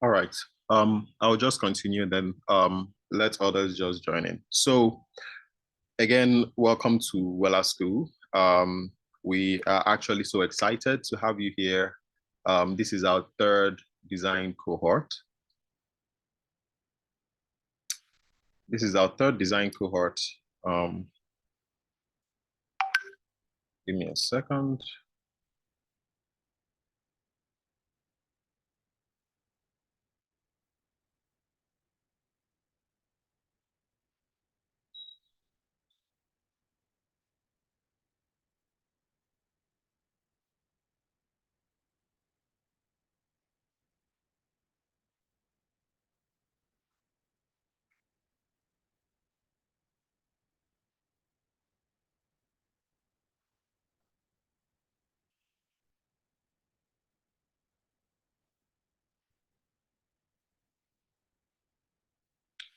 All right. I'll just continue then let others just join in. So again, welcome to Wellaschool. We are actually so excited to have you here. This is our third design cohort. This is our third design cohort. Give me a second.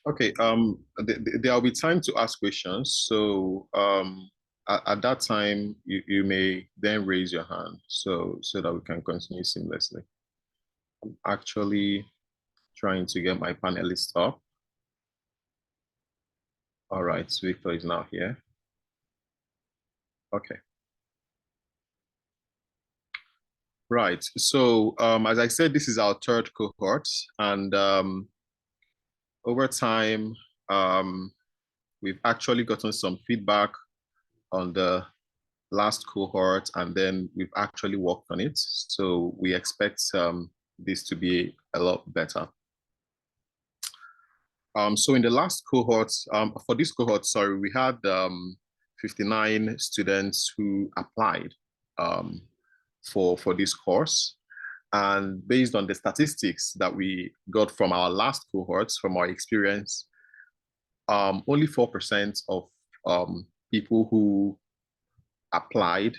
Okay, there'll be time to ask questions. So at that time, you may then raise your hand so that we can continue seamlessly. I'm actually trying to get my panelists up. All right, Victor is now here. Okay. Right. So as I said, this is our third cohort, and over time, we've actually gotten some feedback on the last cohort, and then we've actually worked on it. So we expect this to be a lot better. So in the last cohort, for this cohort, sorry, we had 59 students who applied for this course. And based on the statistics that we got from our last cohorts, from our experience, only 4% of people who applied,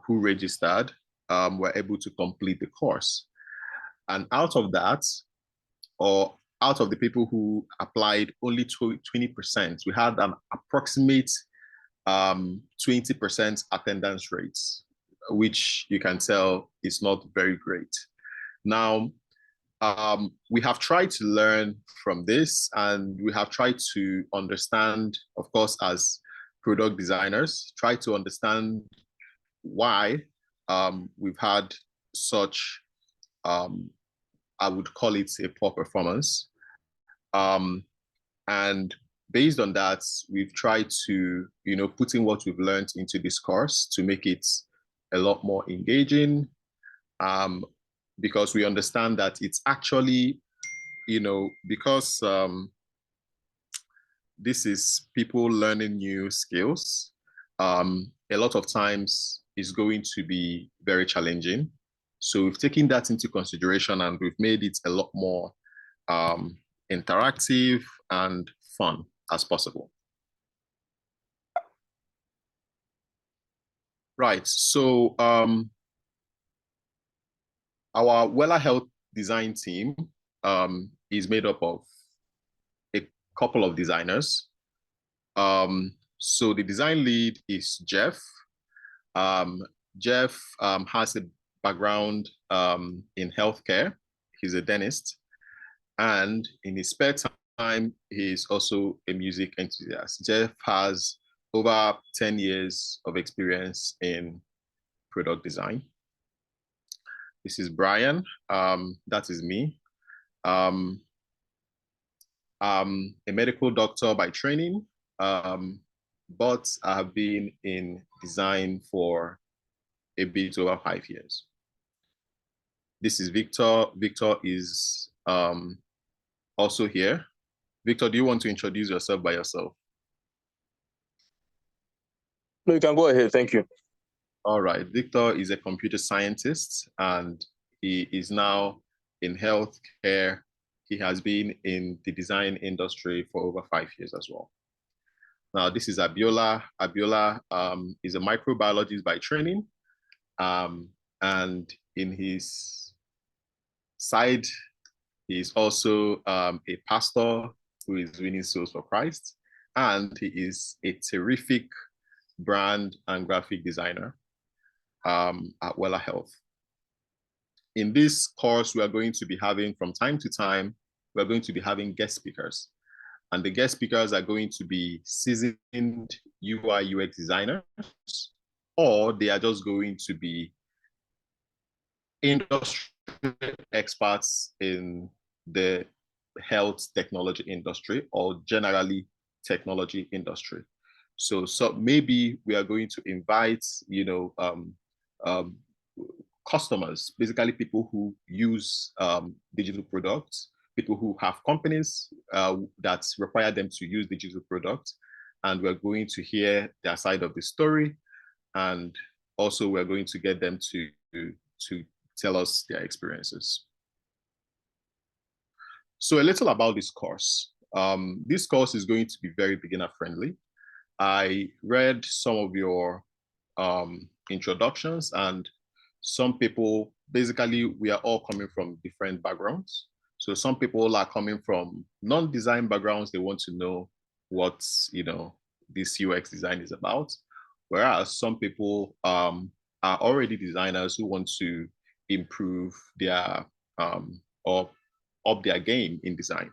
who registered, were able to complete the course. And out of that, or out of the people who applied, only 20%, we had an approximate 20% attendance rates, which you can tell is not very great. Now, we have tried to learn from this, and we have tried to understand, of course, as product designers, try to understand why we've had such, I would call it a poor performance. And based on that, we've tried to, put in what we've learned into this course to make it a lot more engaging, because we understand that it's actually, because this is people learning new skills, a lot of times is going to be very challenging. So we've taken that into consideration, and we've made it a lot more interactive and fun as possible. Right, so our Wella Health design team is made up of a couple of designers. So the design lead is Jeff. Jeff has a background in healthcare. He's a dentist. And in his spare time, he's also a music enthusiast. Jeff has over 10 years of experience in product design. This is Brian. That is me. I'm a medical doctor by training, but I have been in design for a bit over 5 years. This is Victor. Victor is also here. Victor, do you want to introduce yourself by yourself? No, you can go ahead. Thank you. All right. Victor is a computer scientist, and he is now in healthcare. He has been in the design industry for over 5 years as well. Now, this is Abiola. Abiola is a microbiologist by training. And in his side, he is also a pastor who is winning souls for Christ. And he is a terrific brand and graphic designer at Wella Health. In this course, we are going to be having, from time to time, we're going to be having guest speakers. And the guest speakers are going to be seasoned UI UX designers, or they are just going to be industry experts in the health technology industry, or generally technology industry. So maybe we are going to invite, customers, basically people who use digital products, people who have companies that require them to use digital products. And we're going to hear their side of the story. And also we're going to get them to tell us their experiences. So a little about this course. This course is going to be very beginner friendly. I read some of your introductions, and some people, basically, we are all coming from different backgrounds. So some people are coming from non-design backgrounds. They want to know what, this UX design is about. Whereas some people are already designers who want to improve their or up their game in design.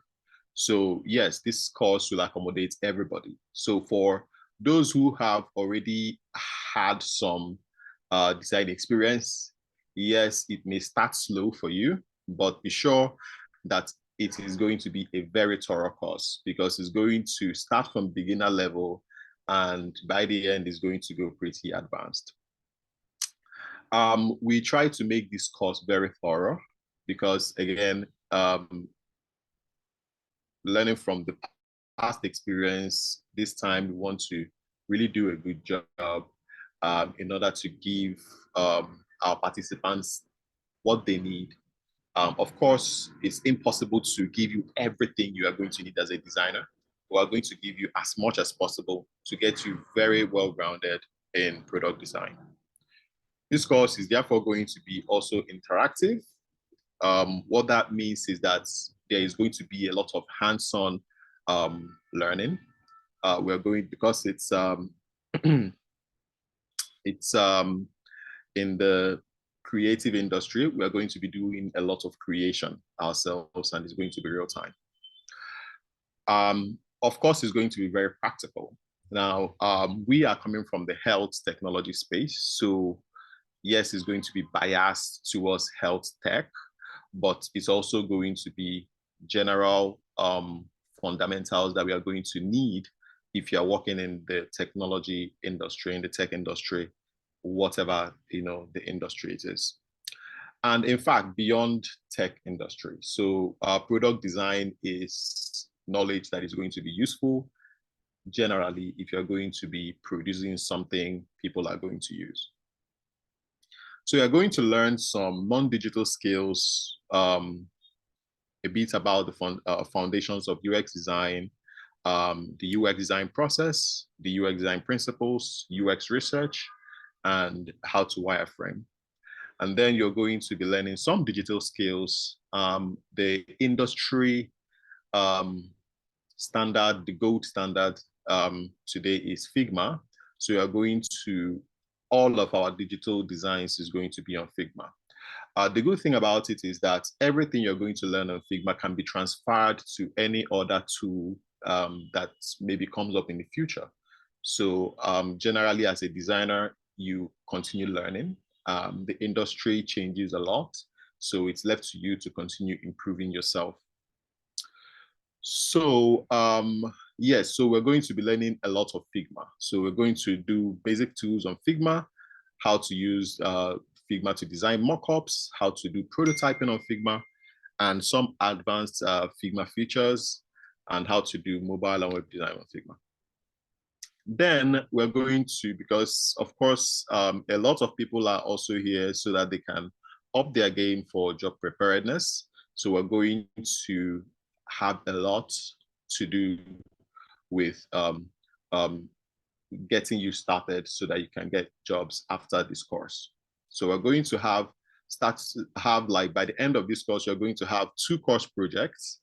So yes, this course will accommodate everybody. So for those who have already had some design experience, yes, it may start slow for you, but be sure that it is going to be a very thorough course, because it's going to start from beginner level, and by the end is going to go pretty advanced. We try to make this course very thorough because, again, learning from the past experience, this time we want to really do a good job in order to give our participants what they need. Of course, it's impossible to give you everything you are going to need as a designer. We are going to give you as much as possible to get you very well-grounded in product design. This course is therefore going to be also interactive. What that means is that there is going to be a lot of hands-on learning. We're going, because it's in the creative industry, we're going to be doing a lot of creation ourselves, and it's going to be real time. Of course, it's going to be very practical. Now, we are coming from the health technology space, so yes, it's going to be biased towards health tech, but it's also going to be general fundamentals that we are going to need if you're working in the technology industry, in the tech industry, whatever the industry it is. And in fact, beyond tech industry. So product design is knowledge that is going to be useful generally if you're going to be producing something people are going to use. So you're going to learn some non-digital skills, a bit about the foundations of UX design, the UX design process, the UX design principles, UX research, and how to wireframe. And then you're going to be learning some digital skills. The industry standard, the gold standard today is Figma. So you're going to, all of our digital designs is going to be on Figma. The good thing about it is that everything you're going to learn on Figma can be transferred to any other tool that maybe comes up in the future. So generally, as a designer, you continue learning. The industry changes a lot, so it's left to you to continue improving yourself. So yes, so we're going to be learning a lot of Figma. So we're going to do basic tools on Figma, how to use Figma to design mockups, how to do prototyping on Figma, and some advanced Figma features, and how to do mobile and web design on Figma. Then we're going to, because of course, a lot of people are also here so that they can up their game for job preparedness. So we're going to have a lot to do with getting you started so that you can get jobs after this course. So we're going to have, like by the end of this course, you're going to have 2 course projects,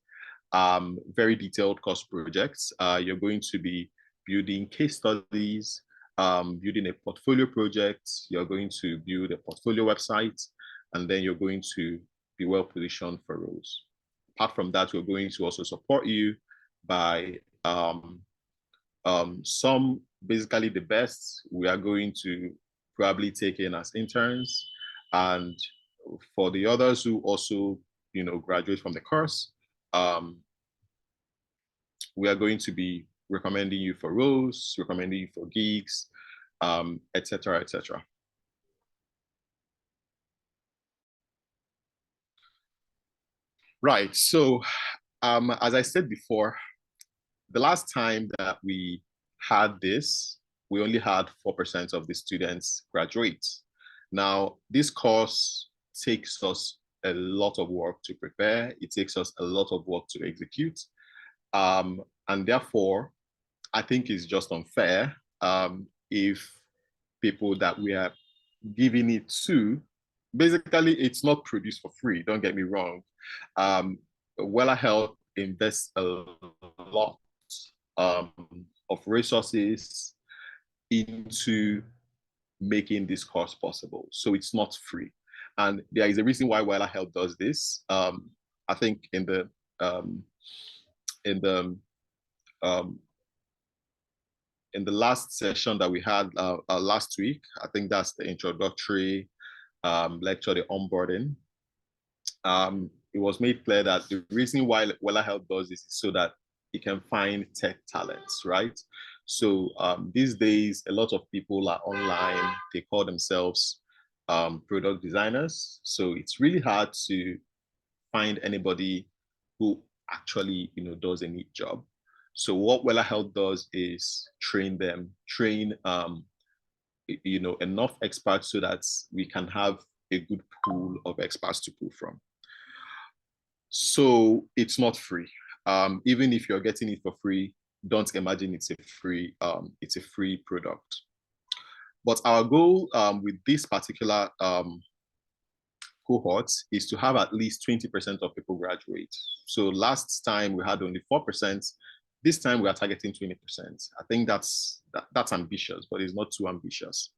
very detailed course projects. You're going to be building case studies, building a portfolio project. You're going to build a portfolio website, and then you're going to be well positioned for roles. Apart from that, we're going to also support you by some, basically the best, we are going to probably take in as interns. And for the others who also, graduate from the course, we are going to be recommending you for roles, recommending you for gigs, et cetera, et cetera. Right, so as I said before, the last time that we had this, we only had 4% of the students graduate. Now, this course takes us a lot of work to prepare. It takes us a lot of work to execute. And therefore, I think it's just unfair if people that we are giving it to, basically, it's not produced for free, don't get me wrong. Wella Health invests a lot of resources into making this course possible. So it's not free. And there is a reason why Wella Health does this. I think in the last session that we had last week, I think that's the introductory lecture, the onboarding. It was made clear that the reason why Wella Health does this is so that it can find tech talents, right? So these days, a lot of people are online. They call themselves product designers. So it's really hard to find anybody who actually, does a neat job. So what Wella Health does is train them, enough experts so that we can have a good pool of experts to pull from. So it's not free. Even if you're getting it for free, don't imagine it's a free product. But our goal with this particular cohort is to have at least 20% of people graduate. So last time we had only 4%. This time we are targeting 20%. I think that's ambitious, but it's not too ambitious.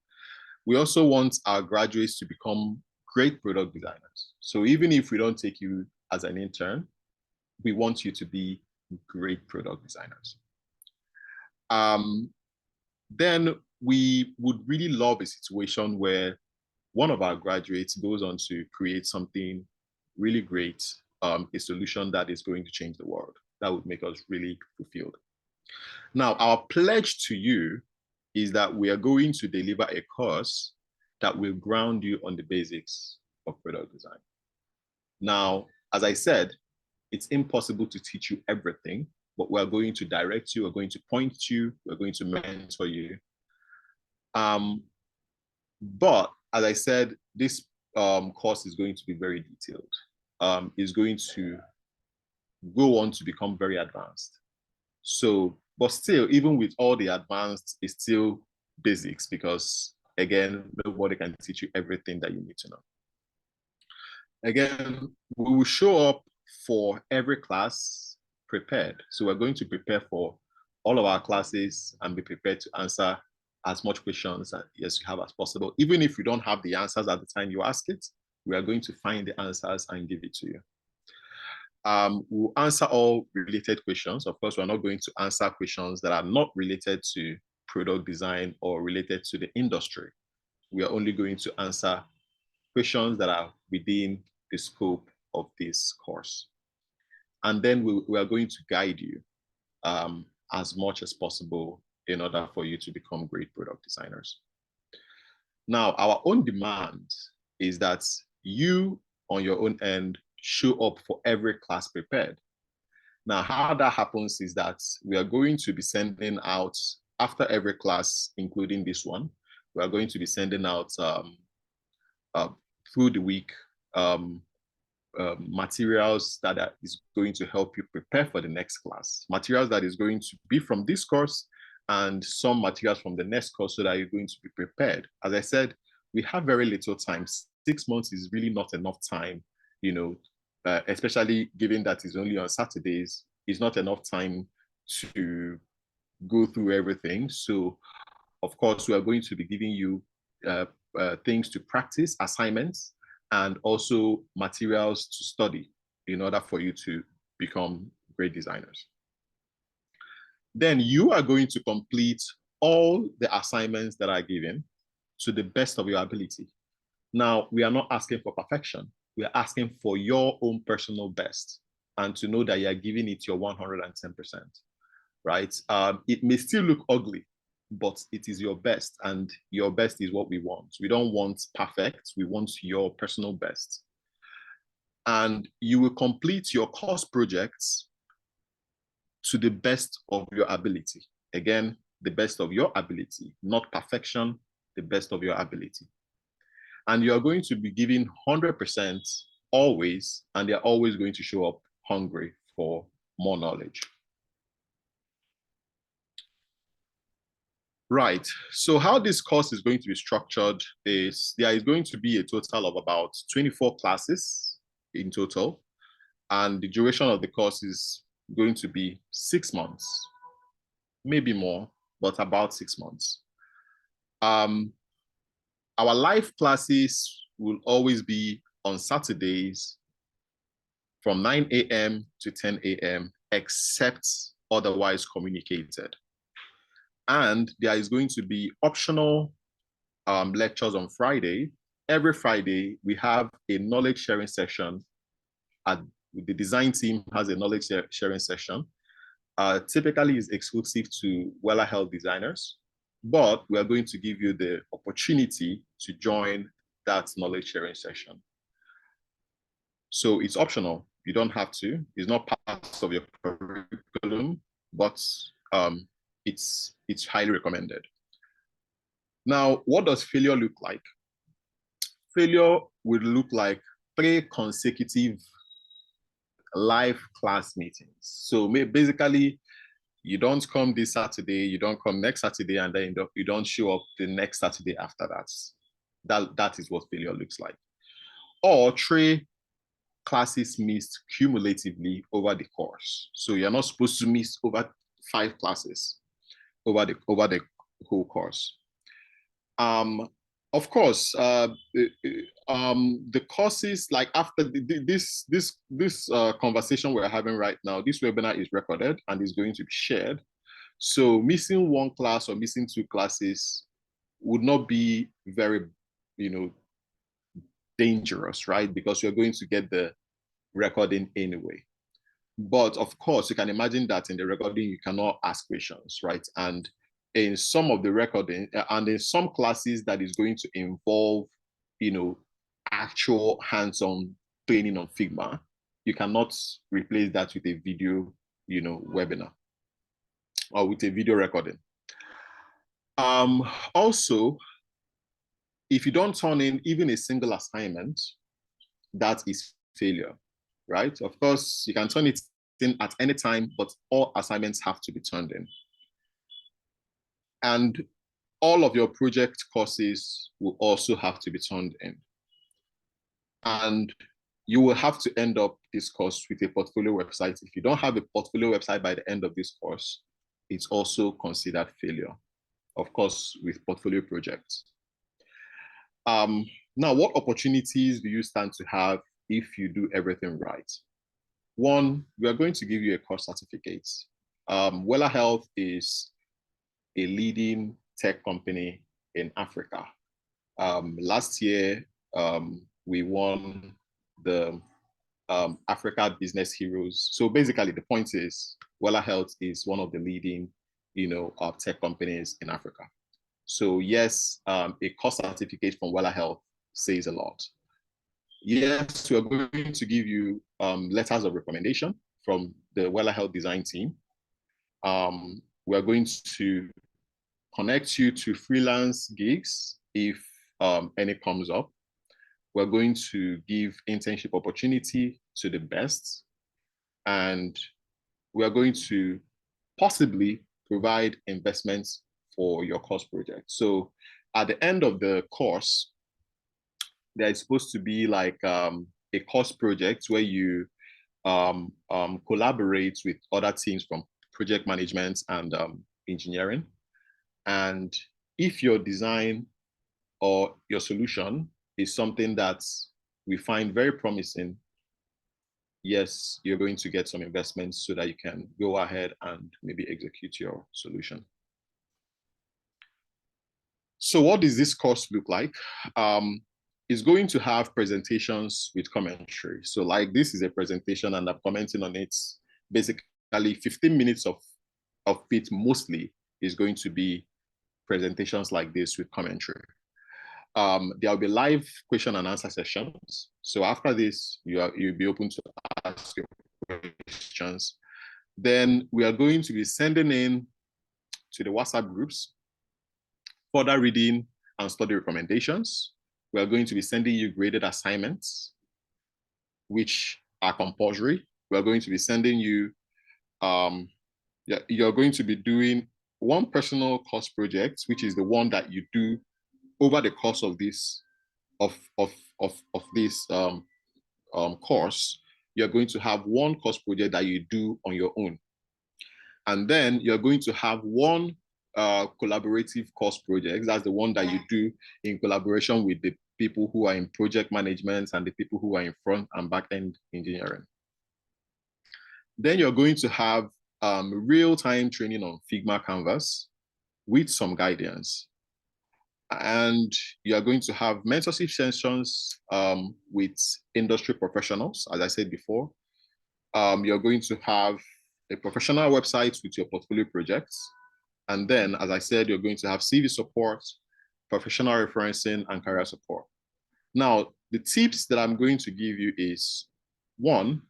We also want our graduates to become great product designers. So even if we don't take you as an intern, we want you to be great product designers. Then we would really love a situation where one of our graduates goes on to create something really great, a solution that is going to change the world. That would make us really fulfilled. Now, our pledge to you is that we are going to deliver a course that will ground you on the basics of product design. Now, as I said, it's impossible to teach you everything, but we're going to direct you, we're going to point you, we're going to mentor you. But as I said, this course is going to be very detailed. It's going to go on to become very advanced. So, but still, even with all the advanced, it's still basics because, again, nobody can teach you everything that you need to know. Again, we will show up for every class prepared. So we're going to prepare for all of our classes and be prepared to answer as much questions as you have as possible. Even if you don't have the answers at the time you ask it, we are going to find the answers and give it to you. We'll answer all related questions. Of course, we're not going to answer questions that are not related to product design or related to the industry. We are only going to answer questions that are within the scope of this course. And then we are going to guide you as much as possible in order for you to become great product designers. Now, our own demand is that you, on your own end, show up for every class prepared. Now, how that happens is that we are going to be sending out, after every class, including this one, we are going to be sending out through the week materials that is going to help you prepare for the next class. Materials that is going to be from this course and some materials from the next course so that you're going to be prepared. As I said, we have very little time. 6 months is really not enough time, especially given that it's only on Saturdays, it's not enough time to go through everything. So, of course, we are going to be giving you things to practice, assignments, and also materials to study in order for you to become great designers. Then you are going to complete all the assignments that are given to the best of your ability. Now, we are not asking for perfection. We are asking for your own personal best and to know that you are giving it your 110%, right? It may still look ugly, but it is your best, and your best is what we want. We don't want perfect. We want your personal best. And you will complete your course projects to the best of your ability. Again, the best of your ability, not perfection, the best of your ability. And you're going to be giving 100% always, and they're always going to show up hungry for more knowledge. Right, so how this course is going to be structured is there is going to be a total of about 24 classes in total, and the duration of the course is going to be 6 months, maybe more, but about 6 months. Our live classes will always be on Saturdays from 9 a.m. to 10 a.m., except otherwise communicated. And there is going to be optional lectures on Friday. Every Friday, we have a knowledge sharing session. The design team has a knowledge sharing session. Typically, is exclusive to Wella Health designers, but we are going to give you the opportunity to join that knowledge sharing session. So it's optional. You don't have to. It's not part of your curriculum, but it's highly recommended. Now, what does failure look like? Failure would look like 3 consecutive live class meetings. So basically, you don't come this Saturday, you don't come next Saturday, and then you don't show up the next Saturday after that. That is what failure looks like. Or 3 classes missed cumulatively over the course. So you're not supposed to miss over 5 classes over the whole course. Of course, the courses, like after this conversation we're having right now, this webinar is recorded and is going to be shared. So missing 1 class or missing 2 classes would not be very, dangerous, right? Because you're going to get the recording anyway. But of course, you can imagine that in the recording, you cannot ask questions, right? And in some of the recording, and in some classes that is going to involve, actual hands-on training on Figma, you cannot replace that with a video, webinar or with a video recording. Also, if you don't turn in even a single assignment, that is failure, right? Of course, you can turn it in at any time, but all assignments have to be turned in. And all of your project courses will also have to be turned in. And you will have to end up this course with a portfolio website. If you don't have a portfolio website by the end of this course, it's also considered failure, of course, with portfolio projects. Now, what opportunities do you stand to have if you do everything right? 1, we are going to give you a course certificate. Wella Health is a leading tech company in Africa. Last year, we won the Africa Business Heroes. So basically, the point is, Wella Health is one of the leading, tech companies in Africa. So yes, a course certificate from Wella Health says a lot. Yes, we are going to give you letters of recommendation from the Wella Health design team. We are going to connect you to freelance gigs if any comes up. We're going to give internship opportunity to the best, and we're going to possibly provide investments for your course project. So at the end of the course, there is supposed to be like a course project where you collaborate with other teams from project management and engineering. And if your design or your solution is something that we find very promising, yes, you're going to get some investments so that you can go ahead and maybe execute your solution. So what does this course look like? It's going to have presentations with commentary. So like this is a presentation and I'm commenting on it. Basically 15 minutes of it mostly is going to be presentations like this with commentary. There'll be live question and answer sessions. So after this, you'll be open to ask your questions. Then we are going to be sending in to the WhatsApp groups further reading and study recommendations. We are going to be sending you graded assignments, which are compulsory. We are going to be sending you, you're going to be doing one personal course project, which is the one that you do over the course of this course. You're going to have one course project that you do on your own. And then you're going to have one collaborative course project. That's the one that you do in collaboration with the people who are in project management and the people who are in front and back end engineering. Then you're going to have real-time training on Figma Canvas with some guidance. And you're going to have mentorship sessions with industry professionals, as I said before. You're going to have a professional website with your portfolio projects. And then, as I said, you're going to have CV support, professional referencing, and career support. Now, the tips that I'm going to give you is, one,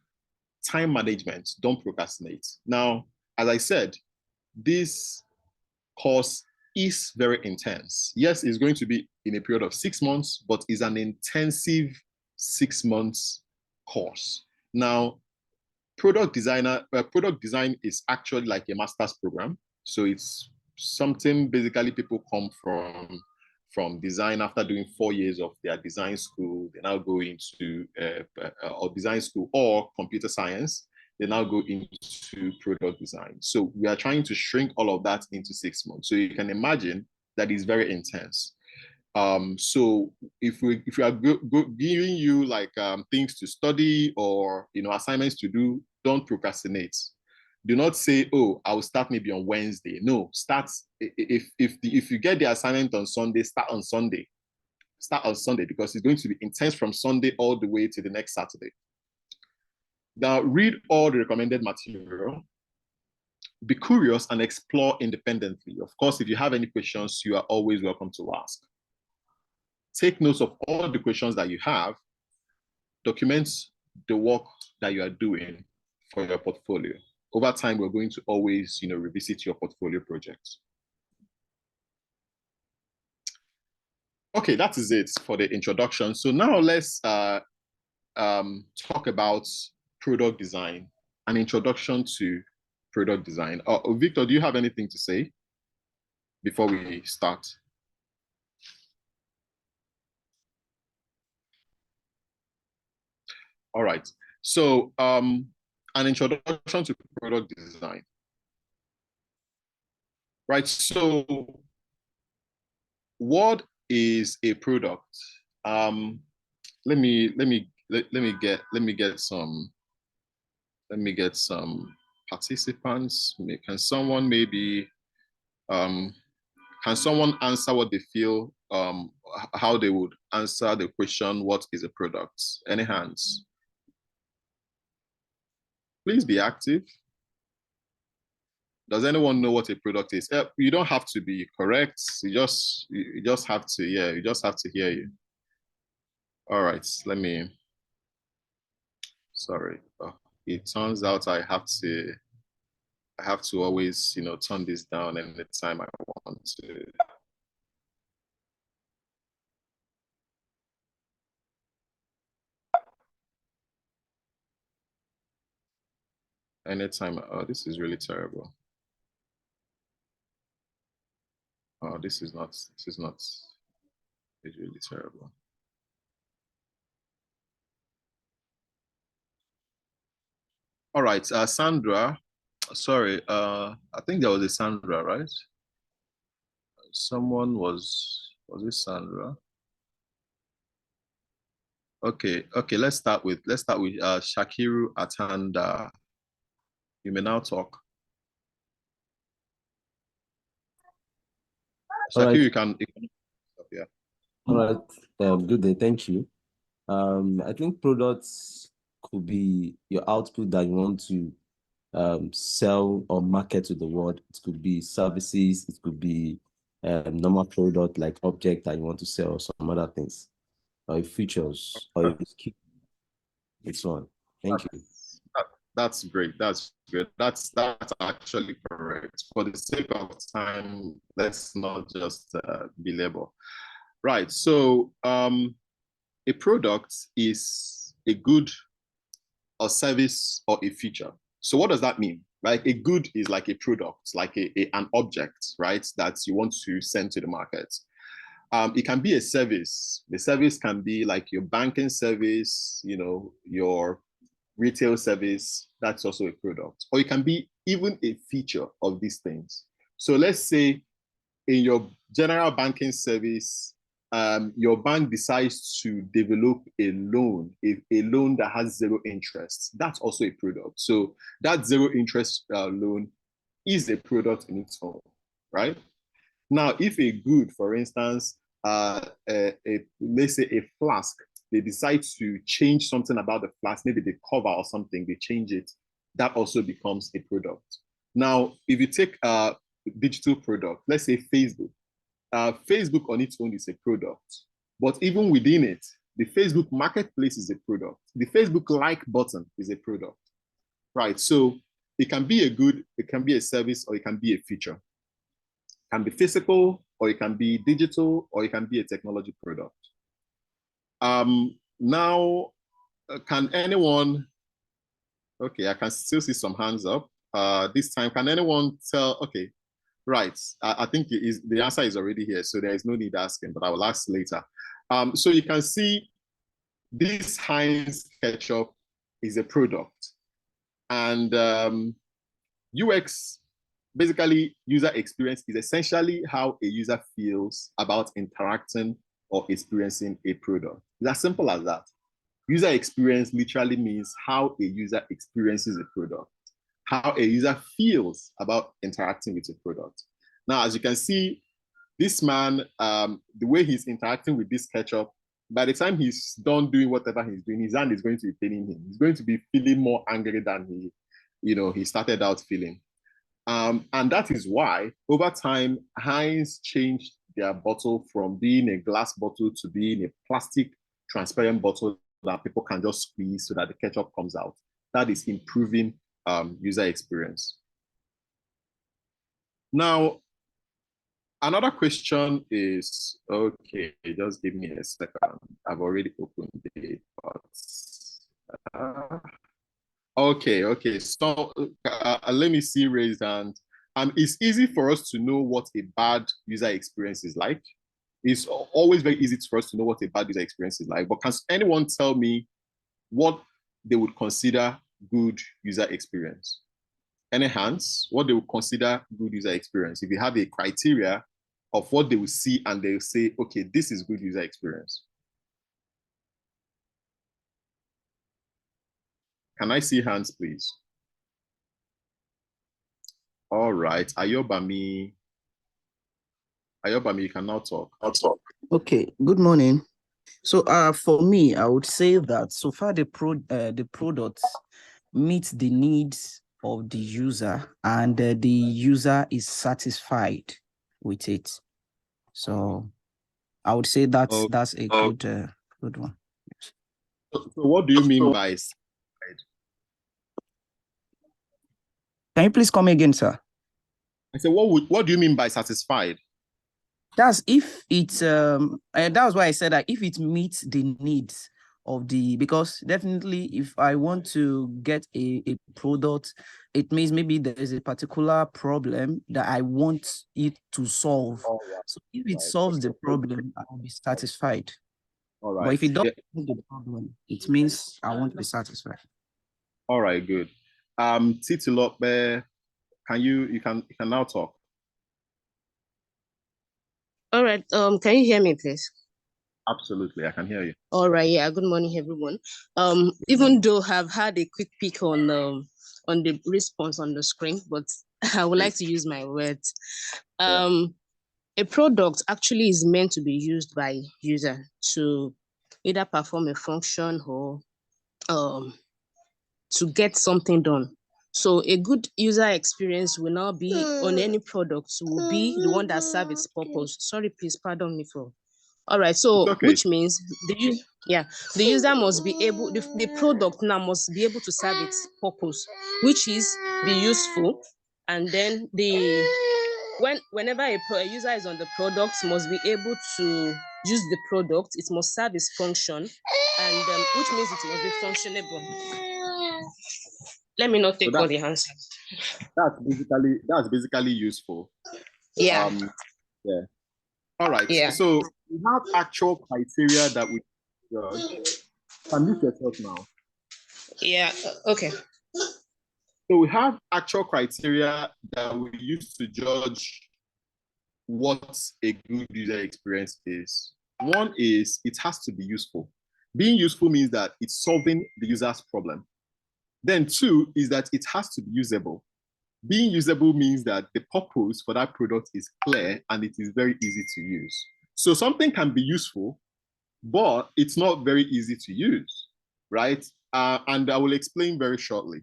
time management. Don't procrastinate. Now, as I said, this course is very intense. Yes, it's going to be in a period of 6 months, but it's an intensive 6 months course. Now, product design is actually like a master's program. So it's something basically people come from design after doing 4 years of their design school. They now go into or design school or computer science. They now go into product design. So we are trying to shrink all of that into 6 months. So you can imagine that is very intense. So if we are giving you like things to study or assignments to do, don't procrastinate. Do not say, oh, I will start maybe on Wednesday. No, start if you get the assignment on Sunday, start on Sunday. Start on Sunday because it's going to be intense from Sunday all the way to the next Saturday. Now, read all the recommended material. Be curious and explore independently. Of course, if you have any questions, you are always welcome to ask. Take notes of all the questions that you have. Document the work that you are doing for your portfolio. Over time, we're going to always, revisit your portfolio projects. Okay, that is it for the introduction. So now let's talk about product design, an introduction to product design. Victor, do you have anything to say before we start? All right. So an introduction to product design. Right. So what is a product? Let me get some participants. Can someone maybe can someone answer what they feel, how they would answer the question, what is a product? Any hands? Please be active. Does anyone know what a product is? You don't have to be correct. You just have to, yeah, you just have to hear you. All right, sorry. It turns out I have to always, turn this down anytime I want to. Anytime, oh, this is really terrible. Oh, this is it's really terrible. All right, Sandra, sorry, I think there was a Sandra, right? Someone was it Sandra? Okay, let's start with Shakiru Atanda. You may now talk. All Shakiru, right. you can yeah. All right. Good day. Thank you. I think products could be your output that you want to sell or market to the world. It could be services. It could be normal product like object that you want to sell or some other things, or features, or it's one. Thank you. That's great. That's good. That's actually correct. For the sake of time, let's not just belabor. Right. So a product is a good or service or a feature. So what does that mean? Like a good is like a product, like an object, right? That you want to send to the market. It can be a service. The service can be like your banking service, you know, your retail service. That's also a product. Or it can be even a feature of these things. So let's say in your general banking service, your bank decides to develop a loan, a loan that has zero interest. That's also a product. So that zero interest loan is a product in its own, right? Now, if a good, for instance, let's say a flask, they decide to change something about the flask, maybe the cover or something, they change it, that also becomes a product. Now, if you take a digital product, let's say Facebook, Facebook on its own is a product, but even within it, the Facebook marketplace is a product. The Facebook like button is a product, right? So it can be a good, it can be a service, or it can be a feature. It can be physical, or it can be digital, or it can be a technology product. Now, can anyone, okay, I can still see some hands up. This time, can anyone tell, okay, right. I think the answer is already here, so there is no need asking, but I will ask later. So you can see this Heinz ketchup is a product. And UX, basically user experience, is essentially how a user feels about interacting or experiencing a product. It's as simple as that. User experience literally means how a user experiences a product, how a user feels about interacting with a product. Now, as you can see, this man, the way he's interacting with this ketchup, by the time he's done doing whatever he's doing, his hand is going to be paining him. He's going to be feeling more angry than he started out feeling. And that is why, over time, Heinz changed their bottle from being a glass bottle to being a plastic transparent bottle that people can just squeeze so that the ketchup comes out. That is improving user experience. Now, another question is, okay, just give me a second. I've already opened it, but okay. So let me see raised hand. It's easy for us to know what a bad user experience is like. It's always very easy for us to know what a bad user experience is like. But can anyone tell me what they would consider good user experience? Any hands? What they would consider good user experience? If you have a criteria of what they will see and they'll say, okay, this is good user experience. Can I see hands, please? All right, Ayobami, you can now talk. Okay, good morning. So for me, I would say that so far the product meets the needs of the user and the user is satisfied with it. So I would say that's a good one. So what do you mean by satisfied? Can you please come again, sir? I said, what do you mean by satisfied? That's if it's and that's why I said that if it meets the needs of because definitely if I want to get a product, it means maybe there is a particular problem that I want it to solve. So if it solves the problem, I will be satisfied. All right. But if it doesn't solve the problem, it means I won't be satisfied. All right, good. Titilope, you can now talk. All right. Can you hear me, please? Absolutely, I can hear you. All right, yeah. Good morning, everyone. Even though I've had a quick peek on the response on the screen, but I would like to use my words. A product actually is meant to be used by user to either perform a function or to get something done. So a good user experience will not be on any product, will be the one that serves its purpose. Sorry, please pardon me for. All right, so Okay. which means the user must be able, the product now must be able to serve its purpose, which is be useful. And then whenever a user is on the product, must be able to use the product, it must serve its function, and which means it must be functionable. Let me not take all the answers. That's basically useful. Yeah. Yeah. All right. Yeah. So we have actual criteria that we judge. Unmute yourself now. Yeah. Okay. So we have actual criteria that we use to judge what a good user experience is. One is it has to be useful. Being useful means that it's solving the user's problem. Then two is that it has to be usable. Being usable means that the purpose for that product is clear and it is very easy to use. So something can be useful, but it's not very easy to use, right? And I will explain very shortly.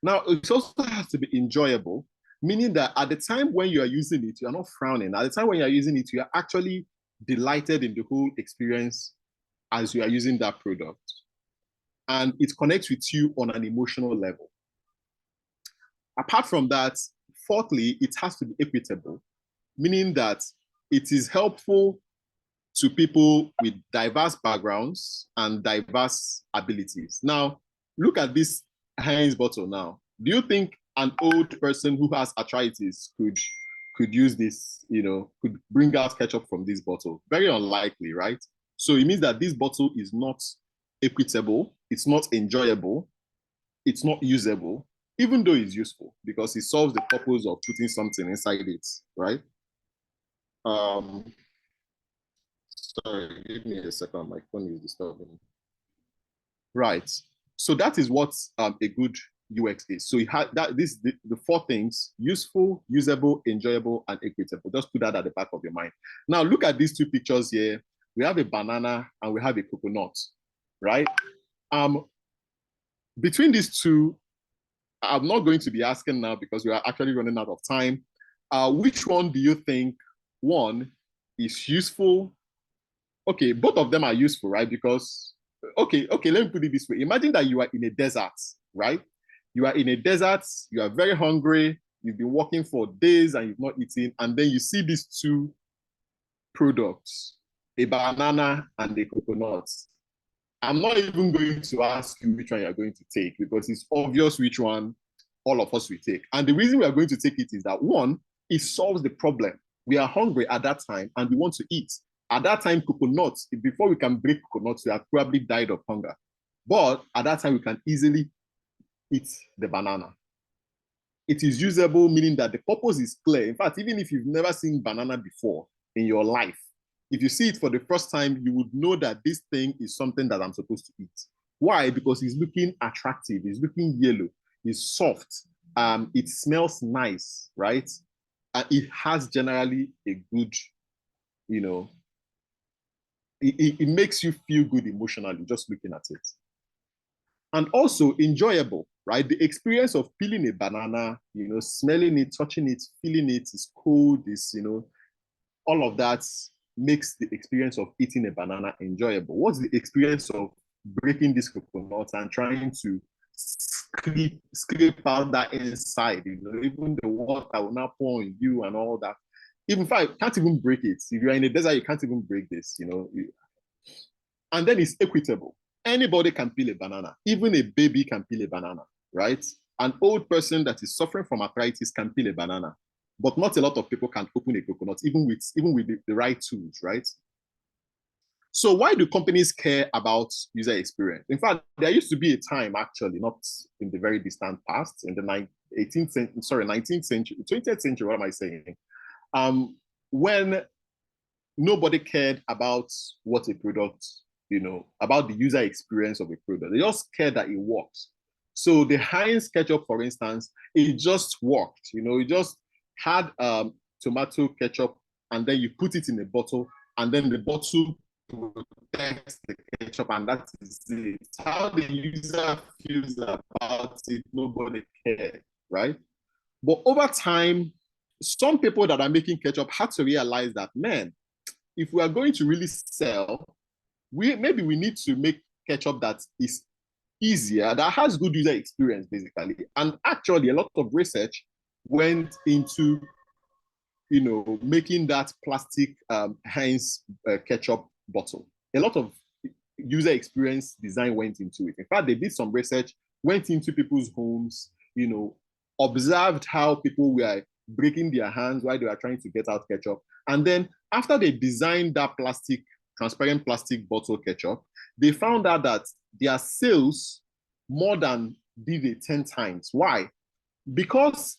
Now, it also has to be enjoyable, meaning that at the time when you are using it, you're not frowning. At the time when you're using it, you're actually delighted in the whole experience as you are using that product. And it connects with you on an emotional level. Apart from that, fourthly, it has to be equitable, meaning that it is helpful to people with diverse backgrounds and diverse abilities. Now, look at this Heinz bottle now. Do you think an old person who has arthritis could use this, could bring out ketchup from this bottle? Very unlikely, right? So it means that this bottle is not equitable, it's not enjoyable, it's not usable, even though it's useful because it solves the purpose of putting something inside it, right? Sorry, give me a second. My phone is disturbing. Right. So that is what a good UX is. So you have that. The four things: useful, usable, enjoyable, and equitable. Just put that at the back of your mind. Now look at these two pictures here. We have a banana and we have a coconut, right? Between these two, I'm not going to be asking now because we are actually running out of time. Which one do you think, one, is useful? Okay, both of them are useful, right? Because, okay, let me put it this way. Imagine that you are in a desert, right? You are in a desert, you are very hungry, you've been walking for days and you've not eaten, and then you see these two products, a banana and a coconut. I'm not even going to ask you which one you're going to take because it's obvious which one all of us will take. And the reason we are going to take it is that one, it solves the problem. We are hungry at that time and we want to eat. At that time, coconuts, before we can break coconuts, we have probably died of hunger. But at that time, we can easily eat the banana. It is usable, meaning that the purpose is clear. In fact, even if you've never seen banana before in your life, if you see it for the first time, you would know that this thing is something that I'm supposed to eat. Why? Because it's looking attractive, it's looking yellow, it's soft, it smells nice, right? And it has generally a good, it makes you feel good emotionally just looking at it. And also enjoyable, right? The experience of peeling a banana, smelling it, touching it, feeling it, is cold, is, all of that makes the experience of eating a banana enjoyable. What's the experience of breaking this coconut and trying to scrape out that inside, even the water will not pour on you and all that. Even if I can't even break it. If you're in a desert, you can't even break this, And then it's equitable. Anybody can peel a banana. Even a baby can peel a banana, right? An old person that is suffering from arthritis can peel a banana. But not a lot of people can open a coconut, even with the right tools, right? So why do companies care about user experience? In fact, there used to be a time, actually, not in the very distant past, in the 19th century, 20th century, what am I saying? When nobody cared about what a product, about the user experience of a product. They just cared that it works. So the Heinz ketchup, for instance, it just worked. It just had tomato ketchup, and then you put it in a bottle, and then the bottle protects the ketchup, and that is it. How the user feels about it, nobody cared, right? But over time, some people that are making ketchup had to realize that, man, if we are going to really sell, maybe we need to make ketchup that is easier, that has good user experience, basically. And actually, a lot of research went into, making that plastic Heinz ketchup bottle. A lot of user experience design went into it. In fact, they did some research, went into people's homes, observed how people were breaking their hands while they were trying to get out ketchup. And then after they designed that transparent plastic bottle ketchup, they found out that their sales more than did it 10 times. Why? Because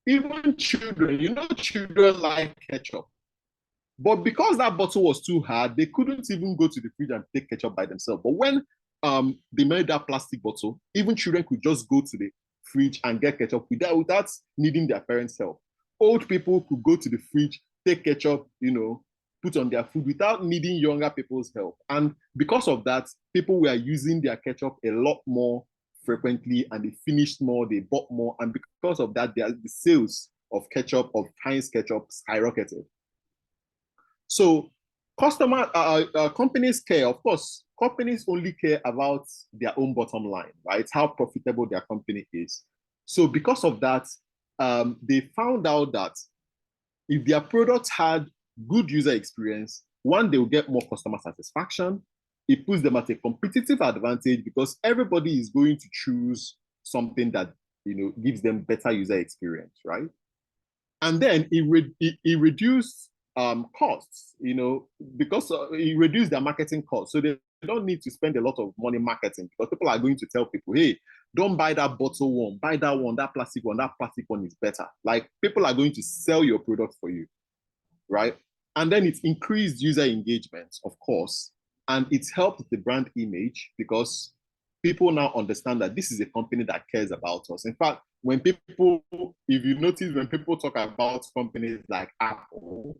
even children, children like ketchup. But because that bottle was too hard, they couldn't even go to the fridge and take ketchup by themselves. But when they made that plastic bottle, even children could just go to the fridge and get ketchup without needing their parents' help. Old people could go to the fridge, take ketchup, put on their food without needing younger people's help. And because of that, people were using their ketchup a lot more frequently, and they finished more, they bought more. And because of that, the sales of ketchup, of Heinz ketchup, skyrocketed. So companies care, of course, companies only care about their own bottom line, right? How profitable their company is. So because of that, they found out that if their products had good user experience, one, they will get more customer satisfaction. It puts them at a competitive advantage because everybody is going to choose something that gives them better user experience, right? And then it reduced costs, because it reduced their marketing costs. So they don't need to spend a lot of money marketing, because people are going to tell people, hey, don't buy that bottle one, buy that one, that plastic one is better. Like, people are going to sell your product for you, right? And then it's increased user engagement, of course, and it's helped the brand image because people now understand that this is a company that cares about us. In fact, if you notice, when people talk about companies like Apple,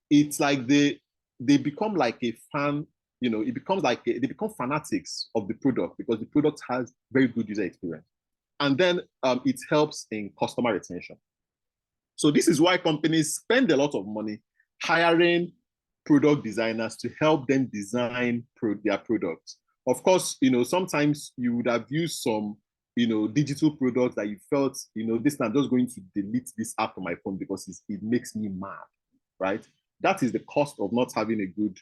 it's like they become like a fan, it becomes like they become fanatics of the product because the product has very good user experience. And then it helps in customer retention. So this is why companies spend a lot of money hiring product designers to help them design their products. Of course, sometimes you would have used some, digital products that you felt, this time I'm just going to delete this app on my phone because it makes me mad, right? That is the cost of not having a good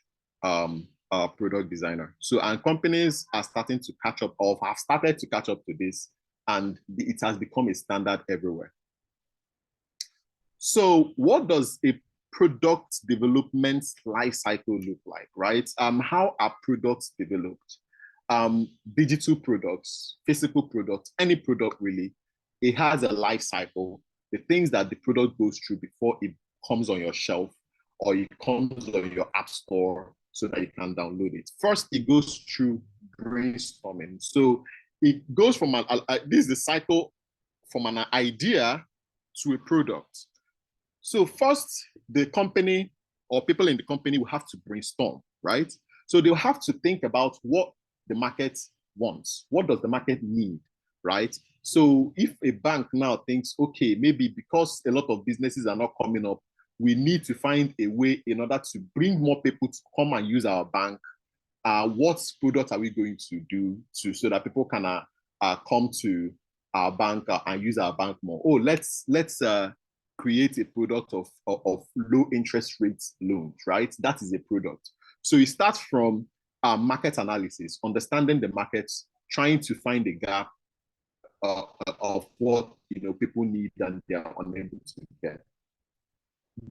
product designer. So, and companies are starting to catch up, or have started to catch up to this, and it has become a standard everywhere. So what does a product development life cycle look like, right? How are products developed? Digital products, physical products, any product really, it has a life cycle. The things that the product goes through before it comes on your shelf or it comes on your app store so that you can download it. First, it goes through brainstorming. So it goes from this is the cycle from an idea to a product. So first, the company or people in the company will have to brainstorm, right? So they'll have to think about what the market wants. What does the market need, right? So if a bank now thinks, okay, maybe because a lot of businesses are not coming up, we need to find a way in order to bring more people to come and use our bank. What products are we going to do so that people can come to our bank and use our bank more? Oh, let's create a product of low interest rates loans, right? That is a product. So it starts from market analysis, understanding the markets, trying to find a gap of what people need and they are unable to get.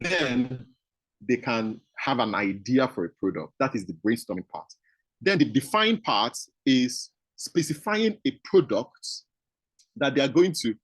Then they can have an idea for a product. That is the brainstorming part. Then the define part is specifying a product that they are going to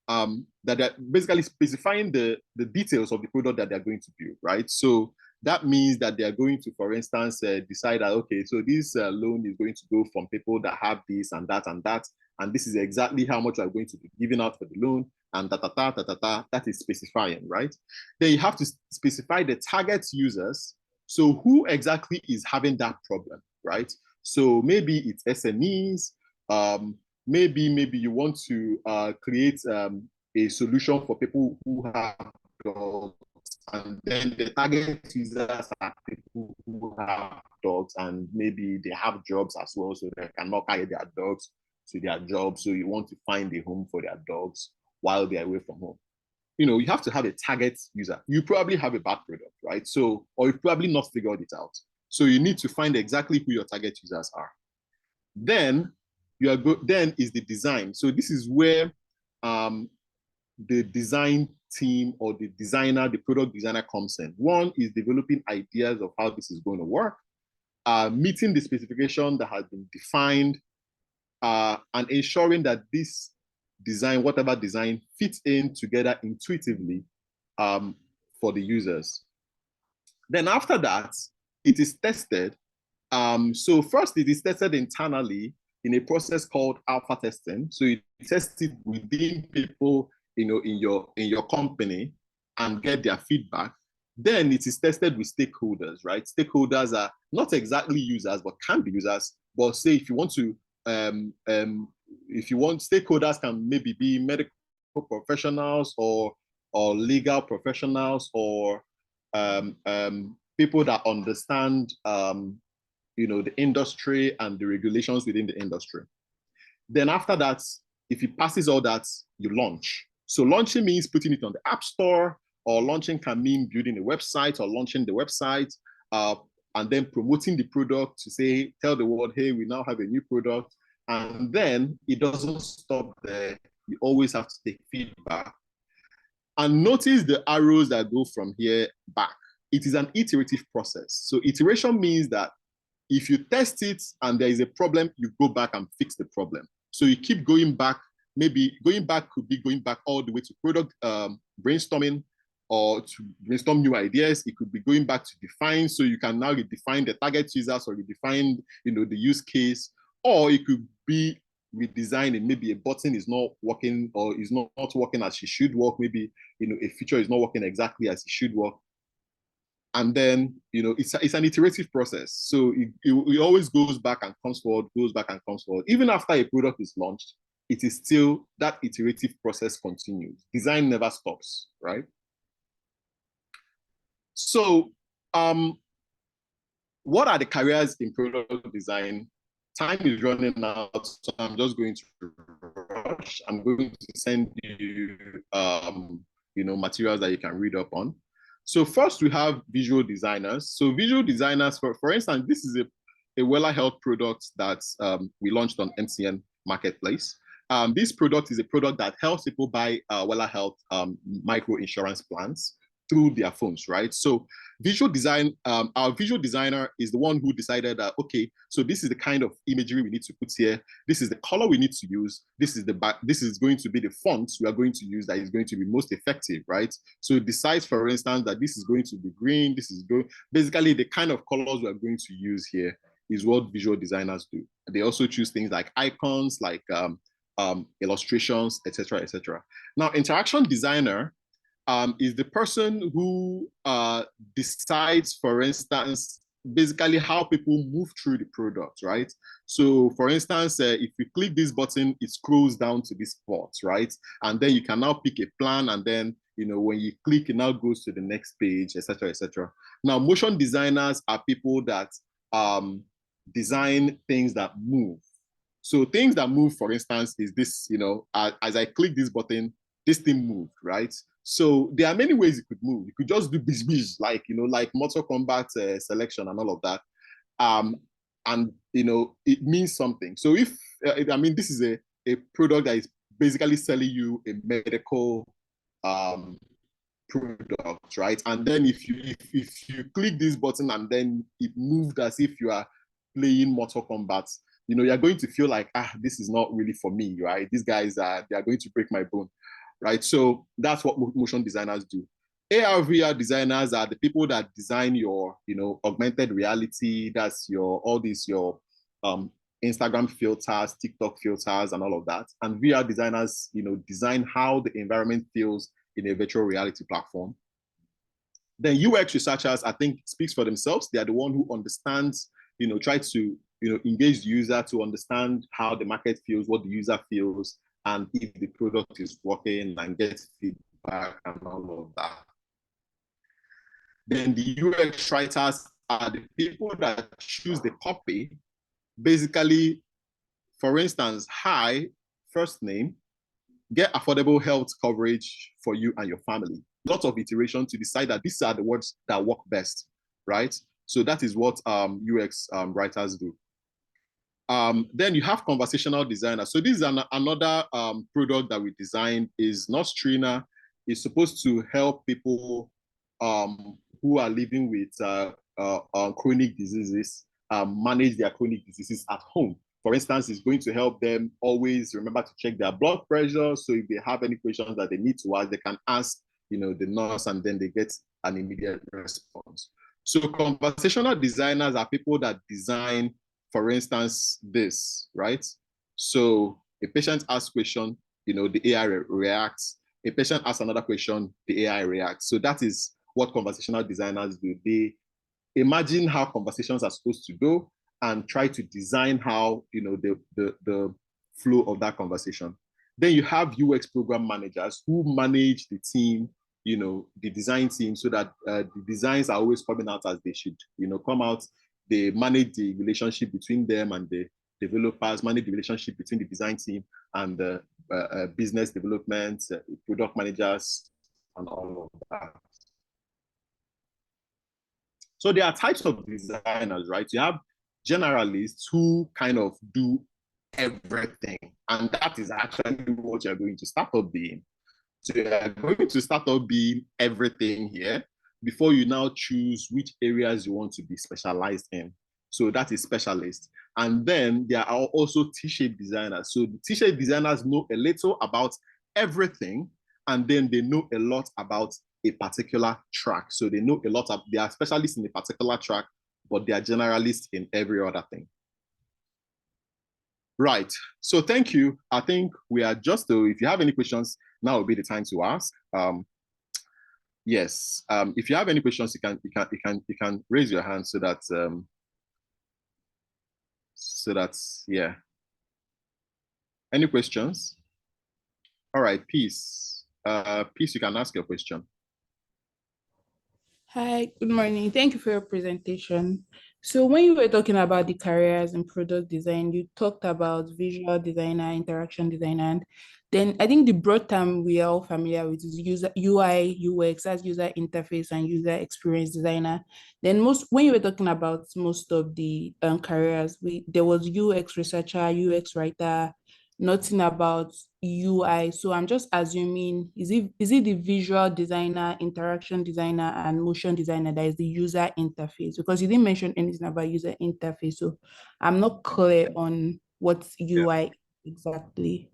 that they're basically specifying the details of the product that they're going to build, right? So that means that they are going to, for instance, decide that, okay, so this loan is going to go from people that have this and that and that, and this is exactly how much we are going to be giving out for the loan, and that is specifying, right? Then you have to specify the target users. So who exactly is having that problem, right? So maybe it's SMEs, maybe you want to create a solution for people who have dogs, and then the target users are people who have dogs and maybe they have jobs as well, so they cannot carry their dogs to their jobs. So you want to find a home for their dogs while they're away from home. You know, you have to have a target user. You probably have a bad product, right? So, or you've probably not figured it out. So you need to find exactly who your target users are. Then then is the design. So this is where the design team or the designer, the product designer comes in. One is developing ideas of how this is going to work, meeting the specification that has been defined, and ensuring that this design, whatever design, fits in together intuitively for the users. Then after that, it is tested. So first, it is tested internally in a process called alpha testing. So you test it within people, you know, in your company and get their feedback. Then it is tested with stakeholders, right? Stakeholders are not exactly users, but can be users. But say if you want to, stakeholders can maybe be medical professionals or legal professionals or people that understand you know, the industry and the regulations within the industry. Then after that, if it passes all that, you launch. So launching means putting it on the App Store, or launching can mean building a website or launching the website, and then promoting the product to say, tell the world, hey, we now have a new product. And then it doesn't stop there. You always have to take feedback. And notice the arrows that go from here back. It is an iterative process. So iteration means that if you test it and there is a problem, you go back and fix the problem. So you keep going back. Maybe going back could be going back all the way to product brainstorming or to brainstorm new ideas. It could be going back to define. So you can now redefine the target users or redefine, you know, the use case. Or it could be redesigning. Maybe a button is not working or is not working as it should work. Maybe, you know, a feature is not working exactly as it should work. And then, you know, it's an iterative process. So it always goes back and comes forward, goes back and comes forward. Even after a product is launched, it is still, that iterative process continues. Design never stops, right? So what are the careers in product design? Time is running out, so I'm just going to rush. I'm going to send you, you know, materials that you can read up on. So first we have visual designers. So visual designers, for instance, this is a Wella Health product that we launched on MCN Marketplace. This product is a product that helps people buy Wella Health micro insurance plans through their phones, right? So visual design, our visual designer is the one who decided that, okay, so this is the kind of imagery we need to put here. This is the color we need to use. This is going to be the fonts we are going to use that is going to be most effective, right? So it decides, for instance, that this is going to be green. This is basically the kind of colors we are going to use here is what visual designers do. They also choose things like icons, like illustrations, etc., etc. Now, interaction designer is the person who decides, for instance, basically how people move through the product, right? So for instance, if you click this button, it scrolls down to this spot, right? And then you can now pick a plan, and then, you know, when you click, it now goes to the next page, etc., etc. Now, motion designers are people that design things that move. So things that move, for instance, is this, you know, as I click this button, this thing moved, right? So there are many ways it could move. You could just do biz, like, you know, like Mortal Kombat selection and all of that. And, you know, it means something. So if, I mean, this is a product that is basically selling you a medical product, right? And then if you click this button and then it moved as if you are playing Mortal Kombat, you know, you're going to feel like, this is not really for me, right? These guys they are going to break my bone. Right, so that's what motion designers do. AR VR designers are the people that design your, augmented reality. That's all these your Instagram filters, TikTok filters, and all of that. And VR designers, design how the environment feels in a virtual reality platform. Then UX researchers, I think, speaks for themselves. They are the one who understands, try to, engage the user to understand how the market feels, what the user feels, and if the product is working, and get feedback and all of that. Then the UX writers are the people that choose the copy. Basically, for instance, hi, first name, get affordable health coverage for you and your family. Lots of iteration to decide that these are the words that work best, right? So that is what UX writers do. Then you have conversational designers. So this is another product that we designed. Is Nostrina. Is supposed to help people who are living with chronic diseases manage their chronic diseases at home. For instance, it's going to help them always remember to check their blood pressure. So if they have any questions that they need to ask, they can ask, the nurse, and then they get an immediate response. So conversational designers are people that design, for instance, this, right? So a patient asks a question, the AI reacts. A patient asks another question, the AI reacts. So that is what conversational designers do. They imagine how conversations are supposed to go and try to design how, the flow of that conversation. Then you have UX program managers who manage the team, the design team, so that the designs are always coming out as they should, come out. They manage the relationship between them and the developers, manage the relationship between the design team and the business development, product managers, and all of that. So there are types of designers, right? You have generalists who kind of do everything. And that is actually what you're going to start up being. So you're going to start up being everything here before you now choose which areas you want to be specialized in. So that is specialist. And then there are also T-shaped designers. So the T-shaped designers know a little about everything, and then they know a lot about a particular track. So they know a lot of, they are specialists in a particular track, but they are generalists in every other thing. Right. So thank you. I think we are just, if you have any questions, now will be the time to ask. Yes. If you have any questions, you can raise your hand so that yeah. Any questions? All right, Peace. Peace, you can ask your question. Hi, good morning. Thank you for your presentation. So when you were talking about the careers in product design, you talked about visual designer, interaction designer, and then I think the broad term we are all familiar with is user UI, UX, as user interface and user experience designer. Then when you were talking about most of the careers, there was UX researcher, UX writer, nothing about UI. So I'm just assuming, is it the visual designer, interaction designer, and motion designer that is the user interface? Because you didn't mention anything about user interface. So I'm not clear on what's UI exactly.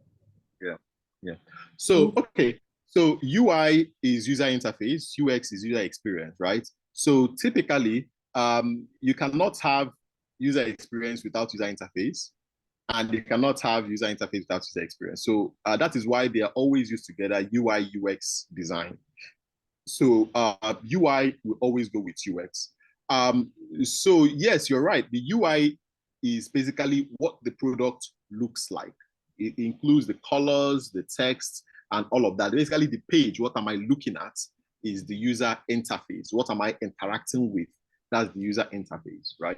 Yeah. So, okay. So UI is user interface, UX is user experience, right? So typically, you cannot have user experience without user interface, and you cannot have user interface without user experience. So that is why they are always used together, UI, UX design. So UI will always go with UX. So yes, you're right. The UI is basically what the product looks like. It includes the colors, the text, and all of that. Basically, the page, what am I looking at, is the user interface. What am I interacting with? That's the user interface, right?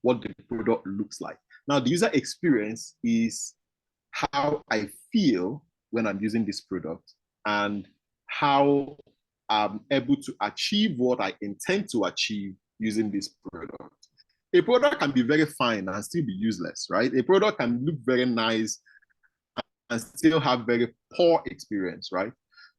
What the product looks like. Now, the user experience is how I feel when I'm using this product and how I'm able to achieve what I intend to achieve using this product. A product can be very fine and still be useless, right? A product can look very nice and still have very poor experience, right?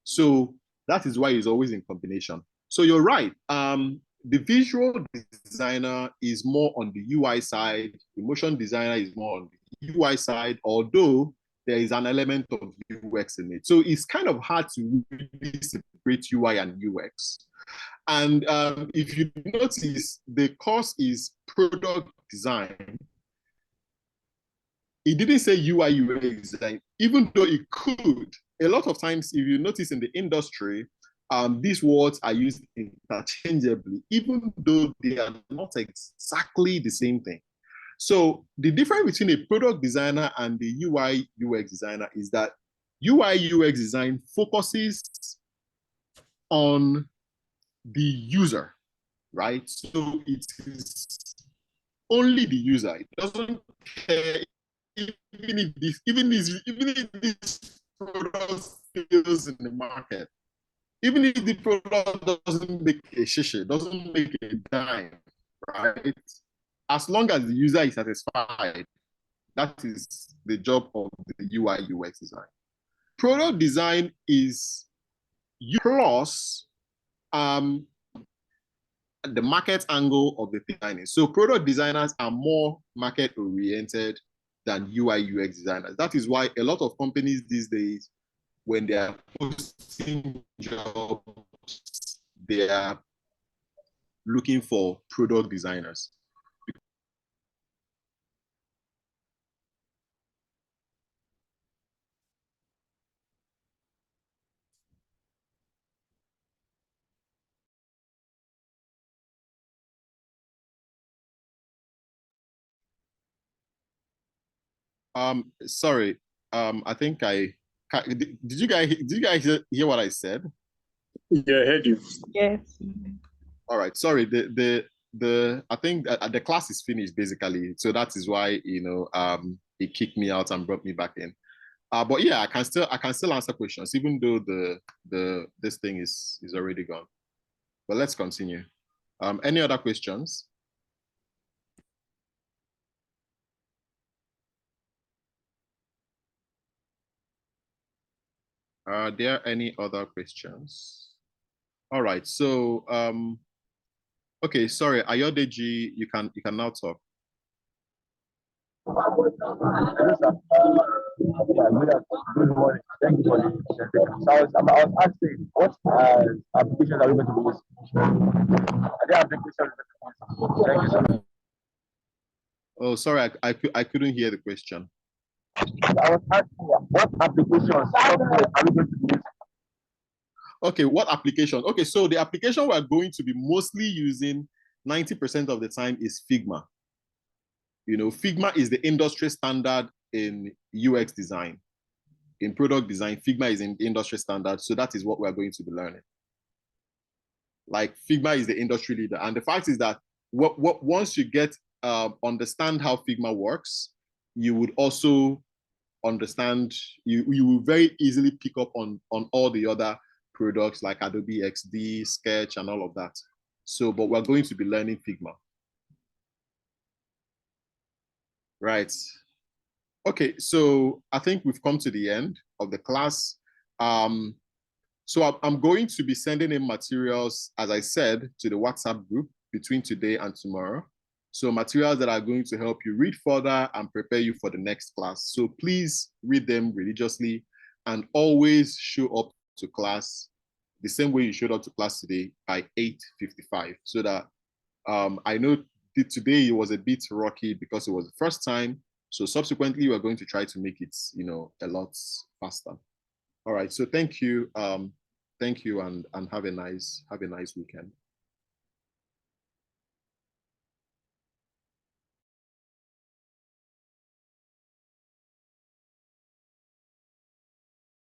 So that is why it's always in combination. So you're right. The visual designer is more on the UI side. The motion designer is more on the UI side, although there is an element of UX in it. So it's kind of hard to really separate UI and UX. And if you notice, the course is product design. It didn't say UI UX design, even though it could. A lot of times, if you notice in the industry, these words are used interchangeably, even though they are not exactly the same thing. So the difference between a product designer and the UI UX designer is that UI UX design focuses on the user, right? So it is only the user. It doesn't care even if this product fails in the market, even if the product doesn't make a shishi, doesn't make a dime, right? As long as the user is satisfied, that is the job of the UI UX design. Product design is plus the market angle of the designing. So product designers are more market oriented than UI UX designers. That is why a lot of companies these days, when they are posting jobs, they are looking for product designers. Sorry. I think did you guys hear what I said? Yeah, I heard you. Yes. All right. Sorry. I think the class is finished basically, so that is why it kicked me out and brought me back in. But yeah, I can still answer questions even though this thing is already gone. But let's continue. Any other questions? Are there any other questions? All right, so okay, sorry, Ayodeji, you can now talk. Good morning. Thank you for the presentation. So I was asking, what applications are we going to be using? Are there applications? Thank you so much. Oh, sorry, I couldn't hear the question. I was asking, what applications are we going to be using? Okay, what application? Okay, so the application we're going to be mostly using 90% of the time is Figma. Figma is the industry standard in UX design. In product design, Figma is in industry standard, so that is what we're going to be learning. Like Figma is the industry leader, and the fact is that once you get understand how Figma works, you would also understand, you will very easily pick up on all the other products like Adobe XD, Sketch, and all of that. So, but we're going to be learning Figma. Right. Okay, so I think we've come to the end of the class. So I'm going to be sending in materials, as I said, to the WhatsApp group between today and tomorrow. So materials that are going to help you read further and prepare you for the next class. So please read them religiously and always show up to class the same way you showed up to class today by 8:55, so that I know today it was a bit rocky because it was the first time. So subsequently, we're going to try to make it, a lot faster. All right. So thank you. And have a nice weekend.